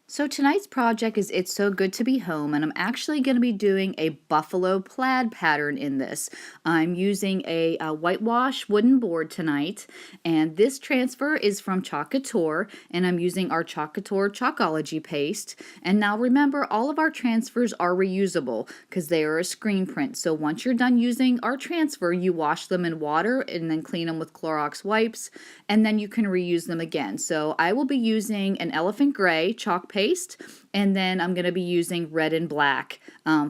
So tonight's project is It's So Good to Be Home, and I'm actually going to be doing a buffalo plaid pattern in this. I'm using a whitewash wooden board tonight, and this transfer is from Chalk Couture, and I'm using our Chalk Couture Chalkology paste. And now remember, all of our transfers are reusable because they are a screen print. So once you're done using our transfer, you wash them in water and then clean them with Clorox wipes, and then you can reuse them again. So I will be using an elephant gray chalk paste, and then I'm going to be using red and black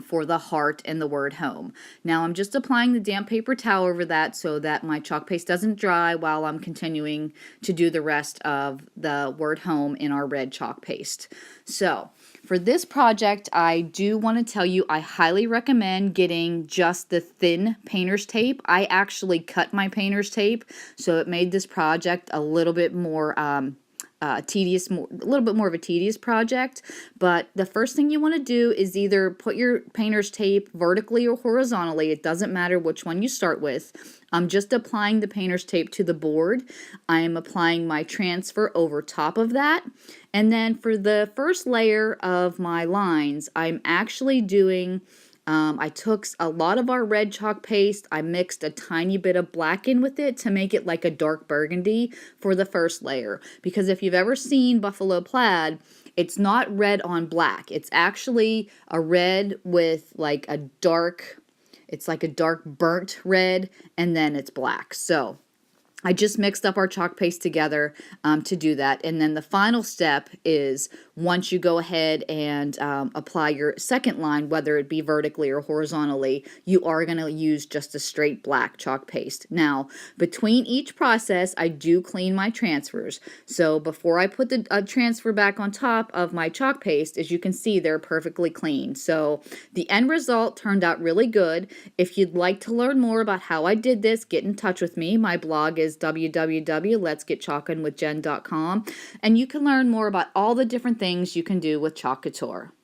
for the heart and the word home. Now I'm just applying the damp paper towel over that so that my chalk paste doesn't dry while I'm continuing to do the rest of the word home in our red chalk paste. So for this project, I do want to tell you I highly recommend getting just the thin painter's tape. I actually cut my painter's tape, so it made this project a little bit more a little bit more of a tedious project. But the first thing you want to do is either put your painter's tape vertically or horizontally. It doesn't matter which one you start with. I'm just applying the painter's tape to the board. I am applying my transfer over top of that. And then for the first layer of my lines, I'm actually doing I took a lot of our red chalk paste. I mixed a tiny bit of black in with it to make it like a dark burgundy for the first layer. Because if you've ever seen buffalo plaid, it's not red on black. It's actually a red with like a dark, it's like a dark burnt red, and then it's black. So I just mixed up our chalk paste together to do that. And then the final step is once you go ahead and apply your second line, whether it be vertically or horizontally, you are going to use just a straight black chalk paste. Now, between each process, I do clean my transfers. So before I put the transfer back on top of my chalk paste, as you can see, they're perfectly clean. So the end result turned out really good. If you'd like to learn more about how I did this, get in touch with me. My blog is www.letsgetchalkinwithjen.com, and you can learn more about all the different things you can do with Chalk Couture.